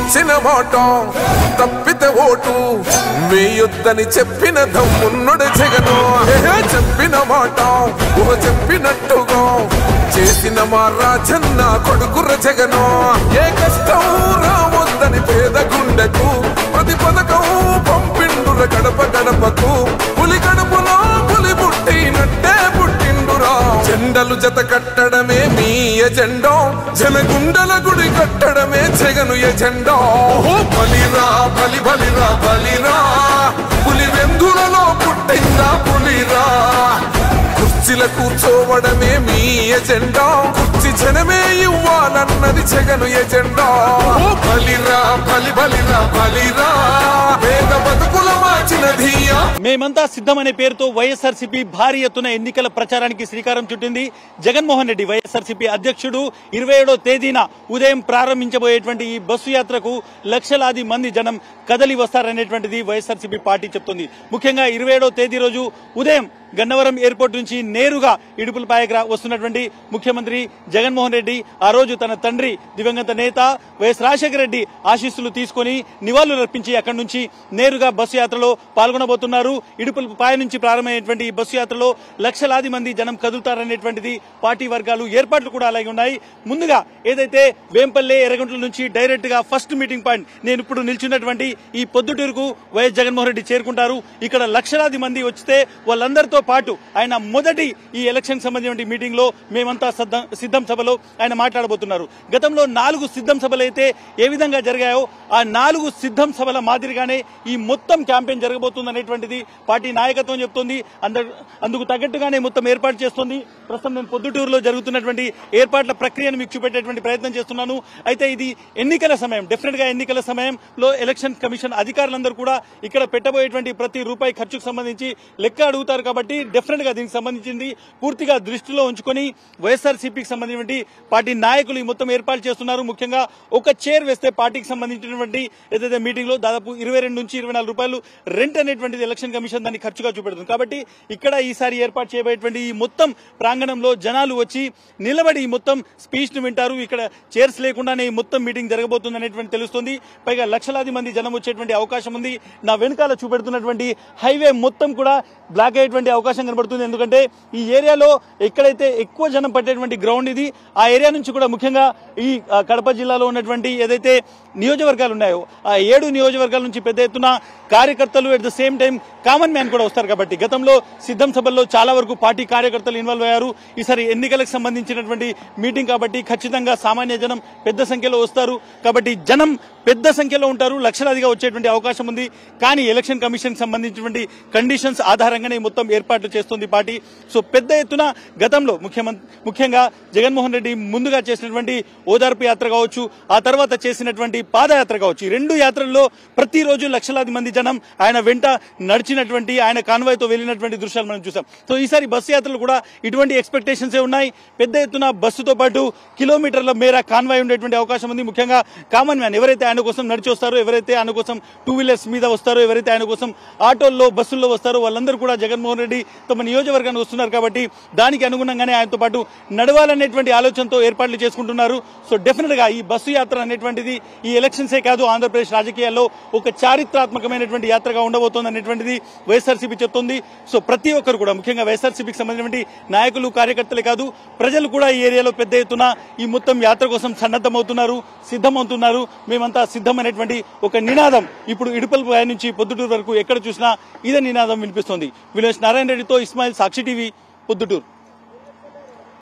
ఇచ్చిన మాట తప్పితే ఓటు వేయొద్దని చెప్పిన దమ్మున్నడు జగను. చెప్పిన మాట చెప్పినట్టుగా చేసిన మా రాజన్న కొడుకుర జగను. ఏ కష్టం రావద్దని పేద గుండెకు ప్రతి పథకం పంపిండుర గడప గడపకు. పులి గడపలో పులి పుట్టినట్టే పుట్టిండురా. జెండలు జత కట్టడమే మీ ఎజెండా, జనగుండల గుడి కట్టడమే జగను ఎజెండా. బలిరా బలి బలిరా బలిరా, పులి వెందులలో పుట్టిందా పులిరా. కుర్చీల కూర్చోవడమే మీ ఎజెండా, కుర్చీ జనమే ఇవ్వాలన్నది జగను ఎజెండా. బలిరా బలి బలిరా బలిరా, పేద బతుకుల మార్చినది. మేమంతా సిద్ధమనే పేరుతో వైఎస్ఆర్సీపీ భారీ ఎత్తున ఎన్నికల ప్రచారానికి శ్రీకారం చుట్టింది. జగన్మోహన్ రెడ్డి వైఎస్ఆర్సీపీ అధ్యక్షుడు 27వ తేదీన ఉదయం ప్రారంభించబోయేటువంటి ఈ బస్సు యాత్రకు లక్షలాది మంది జనం కదలి వస్తారనేటువంటిది వైఎస్ఆర్సీపీ పార్టీ చెప్తుంది. ముఖ్యంగా 27వ తేదీ రోజు ఉదయం గన్నవరం ఎయిర్పోర్ట్ నుంచి నేరుగా ఇడుపులపాయకు వస్తున్నటువంటి ముఖ్యమంత్రి జగన్మోహన్ రెడ్డి ఆ రోజు తన తండ్రి దివంగత నేత వైఎస్ రాజశేఖర రెడ్డి ఆశీస్సులు తీసుకుని నివాళులు అర్పించి అక్కడి నుంచి నేరుగా బస్సు యాత్రలో పాల్గొనబోతున్నారు. ఇడుపులపాయ నుంచి ప్రారంభమైనటువంటి ఈ బస్సు యాత్రలో లక్షలాది మంది జనం కదులుతారనేటువంటిది పార్టీ వర్గాలు ఏర్పాట్లు కూడా అలాగే ఉన్నాయి. ముందుగా ఏదైతే వేంపల్లె ఎర్రగుంట్ల నుంచి డైరెక్ట్ గా ఫస్ట్ మీటింగ్ పాయింట్ నేను ఇప్పుడు నిల్చున్నటువంటి ఈ పొద్దుటూరుకు వైఎస్ జగన్మోహన్ రెడ్డి చేరుకుంటారు. ఇక్కడ లక్షలాది మంది వస్తే వాళ్ళందరితో పాటు ఆయన మొదటి ఈ ఎలక్షన్ సంబంధించిన మీటింగ్ లో మేమంతా సిద్ధం సభలో ఆయన మాట్లాడబోతున్నారు. గతంలో 4 సిద్ధం సభలు అయితే ఏ విధంగా జరిగాయో ఆ 4 సిద్ధం సభల మాదిరిగానే ఈ మొత్తం క్యాంపెయిన్ జరగబోతుంది అనేటువంటిది పార్టీ నాయకత్వం చెప్తోంది. అందుకు తగ్గట్టుగానే మొత్తం ఏర్పాటు చేస్తోంది. ప్రస్తుతం నేను పొద్దుటూరులో జరుగుతున్నటువంటి ఏర్పాట్ల ప్రక్రియను మీకు చూపెట్టేటువంటి ప్రయత్నం చేస్తున్నాను. అయితే ఇది ఎన్నికల సమయం, డెఫినెట్ గా ఎన్నికల సమయంలో ఎలక్షన్ కమిషన్ అధికారులందరూ కూడా ఇక్కడ పెట్టబోయేటువంటి ప్రతి రూపాయి ఖర్చుకు సంబంధించి లెక్క అడుగుతారు. కాబట్టి డెఫినెట్ గా దీనికి సంబంధించింది పూర్తిగా దృష్టిలో ఉంచుకొని వైఎస్ఆర్సీపీకి సంబంధించినటువంటి పార్టీ నాయకులు ఈ మొత్తం ఏర్పాటు చేస్తున్నారు. ముఖ్యంగా ఒక చైర్ వేస్తే పార్టీకి సంబంధించినటువంటి ఏదైతే మీటింగ్ లో దాదాపు 22 నుంచి 24 రూపాయలు రెంట్ అనేటువంటిది ఎలక్షన్ కమిషన్ దాన్ని ఖర్చుగా చూపెడుతుంది. కాబట్టి ఇక్కడ ఈసారి ఏర్పాటు చేయబోయేటువంటి ఈ మొత్తం ప్రాంగణంలో జనాలు వచ్చి నిలబడి ఈ మొత్తం స్పీచ్ ను వింటారు. ఇక్కడ చైర్స్ లేకుండానే ఈ మొత్తం మీటింగ్ జరగబోతుంది అనేటువంటి తెలుస్తుంది. పైగా లక్షలాది మంది జనం వచ్చేటువంటి అవకాశం ఉంది. నా వెనుకాల చూపెడుతున్నటువంటి హైవే మొత్తం కూడా బ్లాక్ అయ్యేటువంటి అవకాశం కనబడుతుంది. ఎందుకంటే ఈ ఏరియాలో ఎక్కడైతే ఎక్కువ జనం పట్టేటువంటి గ్రౌండ్ ఇది. ఆ ఏరియా నుంచి కూడా ముఖ్యంగా ఈ కడప జిల్లాలో ఉన్నటువంటి ఏదైతే నియోజకవర్గాలు ఉన్నాయో ఆ 7 నియోజకవర్గాల నుంచి పెద్ద ఎత్తున కార్యకర్తలు at the same time common man కూడా వస్తారు. కాబట్టి గతంలో సిద్ధం సభల్లో చాలా వరకు పార్టీ కార్యకర్తలు ఇన్వాల్వ్ అయ్యారు. ఈసారి ఎన్నికలకు సంబంధించినటువంటి మీటింగ్ కాబట్టి ఖచ్చితంగా సామాన్య జనం పెద్ద సంఖ్యలో వస్తారు. కాబట్టి జనం పెద్ద సంఖ్యలో ఉంటారు, లక్షలాదిగా వచ్చేటువంటి అవకాశం ఉంది. కానీ ఎలక్షన్ కమిషన్ సంబంధించినటువంటి కండిషన్స్ ఆధారంగానే మొత్తం ఏర్పాట్లు చేస్తుంది పార్టీ. సో పెద్ద ఎత్తున గతంలో ముఖ్యంగా జగన్మోహన్ రెడ్డి ముందుగా చేసినటువంటి ఓదార్పు యాత్ర కావచ్చు, ఆ తర్వాత చేసినటువంటి పాదయాత్ర కావచ్చు, ఈ 2 యాత్రల్లో ప్రతిరోజు లక్షలాది మంది జనం ఆయన వెంట నడిచినటువంటి ఆయన కాన్వాయ్తో వెళ్లినటువంటి దృశ్యాలు మనం చూసాం. సో ఈసారి బస్సు యాత్రలు కూడా ఇటువంటి ఎక్స్పెక్టేషన్స్ ఉన్నాయి. పెద్ద ఎత్తున బస్సుతో పాటు కిలోమీటర్ల మేర కాన్వాయ్ ఉండేటువంటి అవకాశం ఉంది. ముఖ్యంగా కామన్ మ్యాన్ ఎవరైతే ఆయన కోసం నడిచి వస్తారో, ఎవరైతే ఆయన కోసం 2 వీలర్స్ మీద వస్తారో, ఎవరైతే ఆయన కోసం ఆటోల్లో బస్సుల్లో వస్తారో వాళ్ళందరూ కూడా జగన్మోహన్ రెడ్డి తమ నియోజకవర్గానికి వస్తున్నారు. కాబట్టి దానికి అనుగుణంగానే ఆయనతో పాటు నడవాలనేటువంటి ఆలోచనతో ఏర్పాట్లు చేసుకుంటున్నారు. సో డెఫినెట్ గా ఈ బస్సు యాత్ర అనేటువంటిది ఈ ఎలక్షన్సే కాదు, ఆంధ్రప్రదేశ్ రాజకీయాల్లో ఒక చారిత్రాత్మకమైనటువంటి యాత్రగా ఉండబోతోంది అనేటువంటిది వైఎస్ఆర్సీపీ చెప్తోంది. సో ప్రతి ఒక్కరు కూడా ముఖ్యంగా వైఎస్ఆర్సీపీకి సంబంధించినటువంటి నాయకులు కార్యకర్తలే కాదు ప్రజలు కూడా ఈ ఏరియాలో పెద్ద ఎత్తున ఈ మొత్తం యాత్ర కోసం సన్నద్దమవుతున్నారు, సిద్ధమవుతున్నారు. మేమంతా సిద్ధం అనేటువంటి ఒక నినాదం ఇప్పుడు ఇడుపులపాయ నుంచి పొద్దుటూరు వరకు ఎక్కడ చూసినా ఇదే నినాదం వినిపిస్తోంది. విలేజ్ నారాయణ రెడ్డితో ఇస్మాయిల్, సాక్షి టీవీ, పొద్దుటూరు.